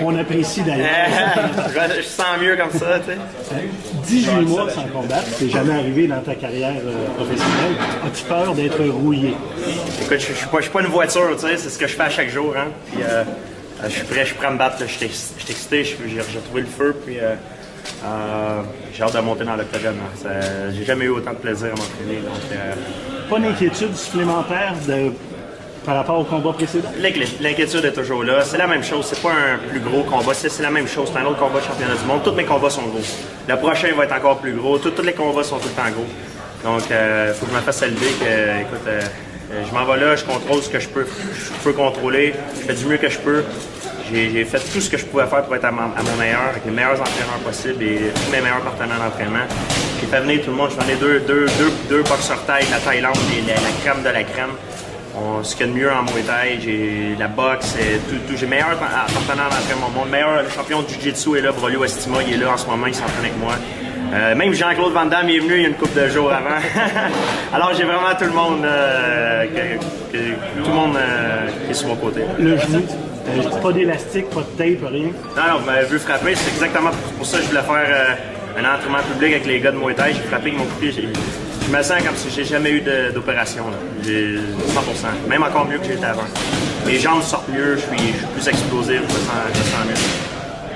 On apprécie d'ailleurs. Je sens mieux comme ça, tu sais. 18 mois sans combattre, c'est jamais arrivé dans ta carrière professionnelle. As-tu peur d'être rouillé? Écoute, je suis pas une voiture, tu sais, c'est ce que je fais à chaque jour, hein. Puis je suis prêt à me battre, là. Je suis excité, j'ai retrouvé le feu, puis j'ai hâte de monter dans l'octogone. J'ai jamais eu autant de plaisir à m'entraîner, donc... Pas d'inquiétude supplémentaire par rapport au combat précédent? L'inquiétude est toujours là. C'est la même chose. C'est pas un plus gros combat. C'est la même chose. C'est un autre combat de championnat du monde. Tous mes combats sont gros. Le prochain va être encore plus gros. Tous les combats sont tout le temps gros. Donc, il faut que je me fasse élever. Écoute, je m'en vais là. Je contrôle ce que je peux contrôler. Je fais du mieux que je peux. J'ai fait tout ce que je pouvais faire pour être à mon meilleur, avec les meilleurs entraîneurs possibles et tous mes meilleurs partenaires d'entraînement. J'ai fait venir tout le monde. J'ai fait venir deux boxeurs thaï de la Thaïlande et la crème de la crème. Ce qu'il y a de mieux en Muay Thai, j'ai la boxe, tout. J'ai meilleur partenaire d'entraînement au monde. Meilleur champion de Jiu-Jitsu est là, Braulio Estima, il est là en ce moment, il s'entraîne avec moi. Même Jean-Claude Van Damme est venu il y a une couple de jours avant. Alors j'ai vraiment tout le monde, qui est sur mon côté. Le genou, pas d'élastique, pas de tape, rien? Non, vous m'avez vu frapper, c'est exactement pour ça que je voulais faire un entraînement public avec les gars de Muay Thai. J'ai frappé avec mon coup de pied. Je me sens comme si j'ai jamais eu d'opération. J'ai 100%. Même encore mieux que j'étais avant. Mes jambes sortent mieux, je suis plus explosif, je me sens mieux.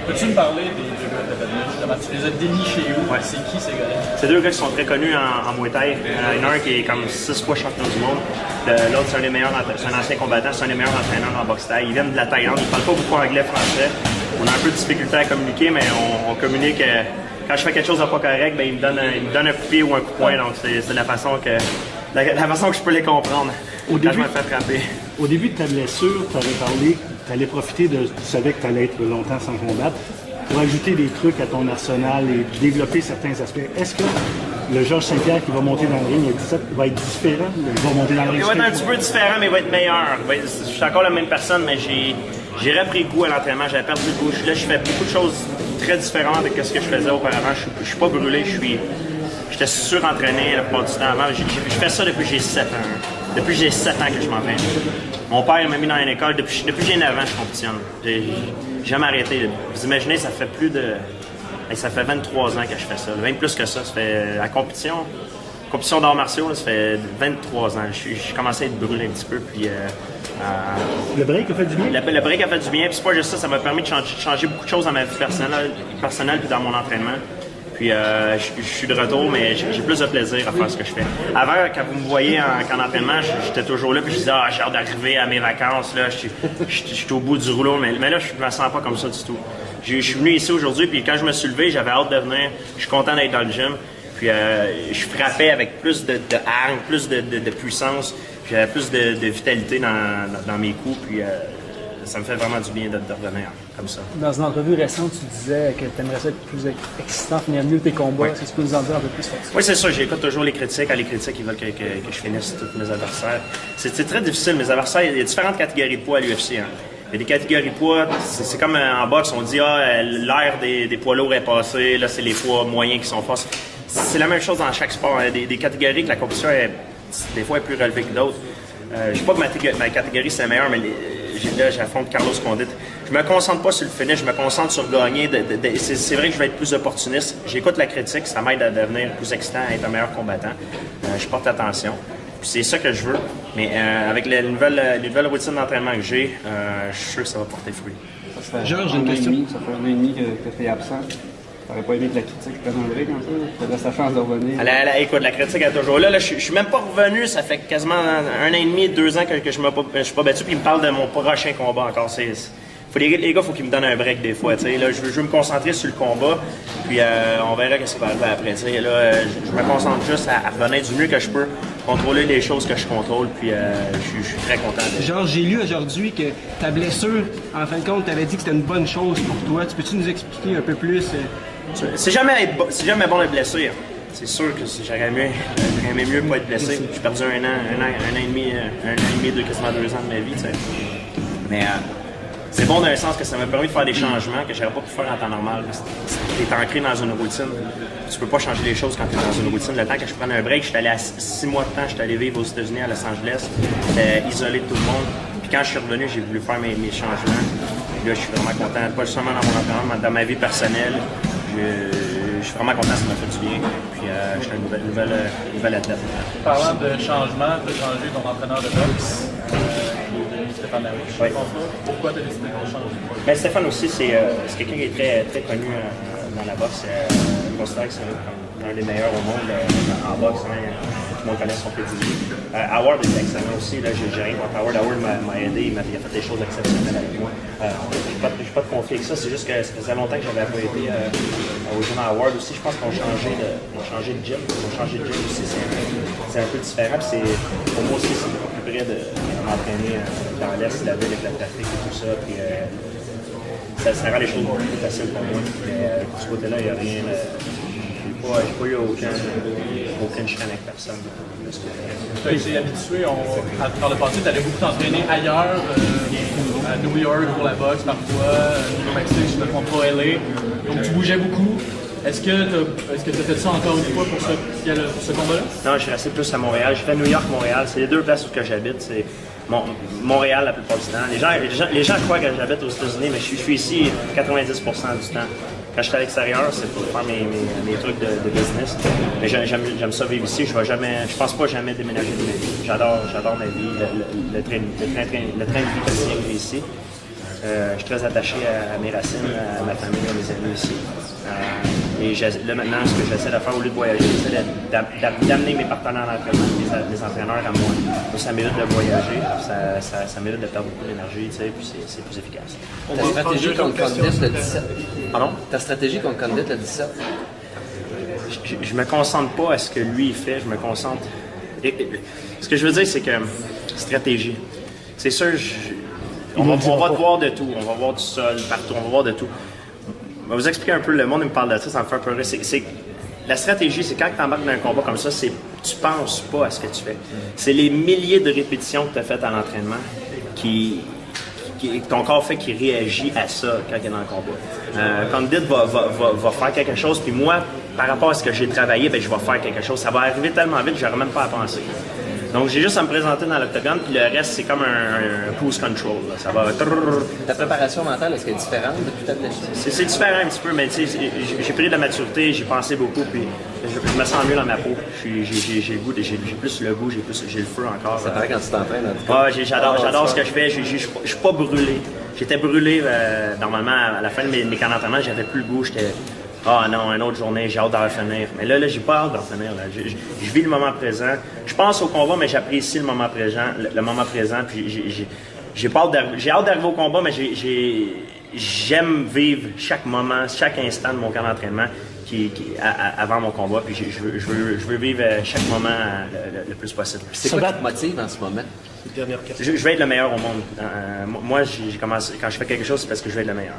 Peux-tu me parler des deux gars de tu les as dénichés où? Ouais. C'est qui ces gars-là? C'est deux gars qui sont très connus en Muay Thai. Il y en a un qui est comme 6 fois champion du monde. L'autre, c'est un ancien combattant, c'est un des meilleurs entraîneurs en boxe thaï. Ils viennent de la Thaïlande, ils parlent pas beaucoup anglais, français. On a un peu de difficulté à communiquer, mais on communique. Quand je fais quelque chose de pas correct, ben, il me donne un coup de pied ou un coup de poing. Donc, c'est la façon que je peux les comprendre quand je me fais frapper. Au début de ta blessure, tu avais parlé que tu allais profiter tu savais que tu allais être longtemps sans combattre, pour ajouter des trucs à ton arsenal et développer certains aspects. Est-ce que le Georges Saint-Pierre qui va monter dans le ring il va être différent? Il va monter dans le ring. Il va être un petit peu différent, mais il va être meilleur. Je suis encore la même personne, mais j'ai repris goût à l'entraînement, j'ai perdu le goût. Là, je fais beaucoup de choses très différentes de ce que je faisais auparavant. Je suis pas brûlé, j'étais surentraîné la plupart du temps avant. Je fais ça depuis que j'ai 7 ans. Depuis que j'ai 7 ans que je m'entraîne. Mon père m'a mis dans une école, depuis que j'ai 9 ans, je compétitionne. J'ai jamais arrêté. Vous imaginez, ça fait 23 ans que je fais ça. Même plus que ça. Ça fait la compétition d'arts martiaux, ça fait 23 ans. J'ai commencé à être brûlé un petit peu. Puis, le break a fait du bien? Le break a fait du bien. Puis c'est pas juste ça m'a permis de changer beaucoup de choses dans ma vie personnelle puis dans mon entraînement. Puis je suis de retour, mais j'ai plus de plaisir à faire ce que je fais. Avant, quand vous me voyez en entraînement, j'étais toujours là, puis je disais « j'ai hâte d'arriver à mes vacances, là, je suis au bout du rouleau », mais là, je me sens pas comme ça du tout. Je suis venu ici aujourd'hui, puis quand je me suis levé, j'avais hâte de venir. Je suis content d'être dans le gym. Puis je frappais avec plus de hargne, plus de puissance, puis plus de vitalité dans mes coups, puis ça me fait vraiment du bien de revenir comme ça. Dans une entrevue récente, tu disais que tu aimerais ça être plus excitant, finir mieux tes combats. Oui. Est-ce que tu peux nous en dire un peu plus sur ça? Oui, c'est ça. J'écoute toujours les critiques. Quand les critiques ils veulent que je finisse tous mes adversaires. C'est très difficile, mes adversaires. Il y a différentes catégories de poids à l'UFC. Hein. Il y a des catégories de poids, c'est comme en boxe, on dit l'ère des poids lourds est passée, là c'est les poids moyens qui sont forts. C'est la même chose dans chaque sport. Il y a des catégories que la compétition est des fois est plus relevée que d'autres. Je ne dis pas que ma catégorie c'est la meilleure, mais là j'affronte Carlos Condit. Je me concentre pas sur le finish, je me concentre sur gagner. C'est vrai que je vais être plus opportuniste. J'écoute la critique, ça m'aide à devenir plus excitant, à être un meilleur combattant. Je porte attention. Puis c'est ça que je veux. Mais avec les nouvelles routines d'entraînement que j'ai, je suis sûr que ça va porter fruit. Georges, j'ai une question. Ça fait 1 an et demi que tu es absent. T'aurais pas aimé que la critique prenne un break un peu? Tu te laisses la chance de revenir? Écoute, la critique est toujours là. Je suis même pas revenu. Ça fait quasiment 1 an et demi, 2 ans que je suis pas battu. Puis ils me parlent de mon prochain combat encore. Les gars, il faut qu'ils me donnent un break des fois. Là, je veux me concentrer sur le combat. Puis on verra ce qui va arriver après. Là, je me concentre juste à revenir du mieux que je peux, contrôler les choses que je contrôle. Puis je suis très content. Georges, j'ai lu aujourd'hui que ta blessure, en fin de compte, tu avais dit que c'était une bonne chose pour toi. Peux-tu nous expliquer un peu plus? C'est jamais bon d'être blessé. C'est sûr que j'aurais aimé mieux pas être blessé. J'ai perdu un an et demi, quasiment 2 ans de ma vie. T'sais. Mais c'est bon dans le sens que ça m'a permis de faire des changements que j'aurais pas pu faire en temps normal. Tu es ancré dans une routine. Tu peux pas changer les choses quand tu es dans une routine. Le temps que je prenne un break, j'étais allé à 6 mois de temps, j'étais allé vivre aux États-Unis, à Los Angeles. J'étais isolé de tout le monde. Puis quand je suis revenu, j'ai voulu faire mes changements. Puis là, je suis vraiment content, pas seulement dans mon entraînement, mais dans ma vie personnelle. Je suis vraiment content, ça m'a fait du bien. Puis je suis une nouvelle athlète. Parlant de changement, tu as changé ton entraîneur de boxe, Stéphane Larouche. Oui. Pourquoi tu as décidé de changer? Ben, Stéphane aussi, c'est quelqu'un qui est très, très connu dans la boxe. Je considère que c'est un des meilleurs au monde en boxe. Hein. Tout le monde connaît son pedigree. Howard est excellent aussi. Là, j'ai rien contre Howard. Howard m'a aidé, il a fait des choses exceptionnelles avec moi. Je n'ai pas de conflit avec ça. C'est juste que ça faisait longtemps que j'avais pas été au gym à Howard aussi. Je pense qu'ils ont changé de gym. Ils ont changé de gym aussi. C'est un peu différent. Pour moi aussi, c'est beaucoup plus près de m'entraîner dans l'Est de la ville avec la trafic et tout ça. Puis, ça rend les choses beaucoup plus faciles pour moi. Mais de ce côté-là, il n'y a rien. J'ai pas eu aucune chicane avec personne. Tu as été habitué, par le passé, tu allais beaucoup t'entraîner ailleurs, à New York pour la boxe parfois, au Mexique, je ne me trompe pas, LA. Donc tu bougeais beaucoup. Est-ce que tu as fait ça encore une fois pour ce combat-là? Non, je suis resté plus à Montréal. J'ai fait New York, Montréal. C'est les deux places où j'habite. C'est Montréal la plupart du temps. Les gens croient que j'habite aux États-Unis, mais je suis ici 90% du temps. Quand je suis à l'extérieur, c'est pour faire mes trucs de business. Mais j'aime ça vivre ici. Je pense pas jamais déménager de ma vie. J'adore ma vie, le train de vie quotidien que j'ai ici. Je suis très attaché à mes racines, à ma famille, à mes amis ici. Et là maintenant, ce que j'essaie de faire au lieu de voyager, c'est d'amener mes partenaires d'entraînement, mes entraîneurs à moi. Donc, ça mérite de voyager, ça mérite de perdre beaucoup d'énergie, tu sais, puis c'est plus efficace. Ta stratégie contre Condit le 17. Pardon? Ta stratégie contre Condit le 17. Je me concentre pas à ce que lui il fait, je me concentre. Ce que je veux dire, c'est que stratégie. C'est sûr, on va voir de tout. On va voir du sol partout, on va voir de tout. Je vais vous expliquer un peu, le monde me parle de ça me fait un peu rire. La stratégie, c'est quand tu embarques dans un combat comme ça, tu penses pas à ce que tu fais. C'est les milliers de répétitions que tu as faites à l'entraînement qui ton corps fait qui réagit à ça quand il est dans le combat. Condit va faire quelque chose, puis moi, par rapport à ce que j'ai travaillé, ben, je vais faire quelque chose. Ça va arriver tellement vite que je n'aurai même pas à penser. Donc, j'ai juste à me présenter dans l'octogone, puis le reste, c'est comme un cruise control. Là. Ça va... Ta préparation mentale, est-ce qu'elle est différente depuis ta blessure? C'est différent un petit peu, mais j'ai pris de la maturité, j'ai pensé beaucoup, puis je me sens mieux dans ma peau. J'ai plus le goût, j'ai le feu encore. Ça paraît quand tu t'entraînes, en tout cas. J'adore ce que je fais. Je suis pas brûlé. J'étais brûlé, normalement, à la fin de mes camps d'entraînement, j'avais plus le goût. J'étais... Ah non, une autre journée, j'ai hâte d'en finir. Mais là, j'ai pas hâte d'en finir. Là. Je vis le moment présent. Je pense au combat, mais j'apprécie le moment présent. Puis j'ai hâte d'arriver au combat, mais j'aime vivre chaque moment, chaque instant de mon camp d'entraînement avant mon combat. Puis je veux vivre chaque moment le plus possible. C'est quoi qui te motive en ce moment? Dernière question. Je veux être le meilleur au monde. Moi, j'ai commencé, quand je fais quelque chose, c'est parce que je veux être le meilleur.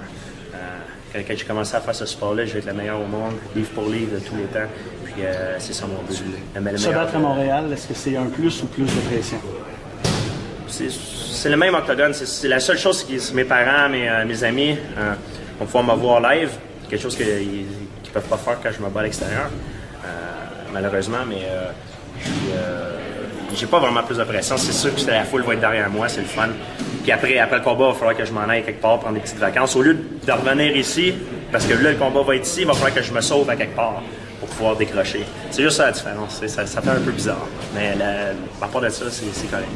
Quand j'ai commencé à faire ce sport-là, je vais être le meilleur au monde, livre pour livre, de tous les temps. Puis c'est ça mon but. Se battre à Montréal, est-ce que c'est un plus ou plus de pression? C'est le même octogone. C'est la seule chose que mes parents, mes amis vont pouvoir me voir live. Quelque chose qu'ils ne peuvent pas faire quand je me bats à l'extérieur, malheureusement. Mais j'ai pas vraiment plus de pression. C'est sûr que la foule va être derrière moi, c'est le fun. Puis après le combat, il va falloir que je m'en aille quelque part, prendre des petites vacances. Au lieu de revenir ici, parce que là, le combat va être ici, il va falloir que je me sauve à quelque part pour pouvoir décrocher. C'est juste ça la différence. Ça fait un peu bizarre. Mais à part de ça, c'est correct.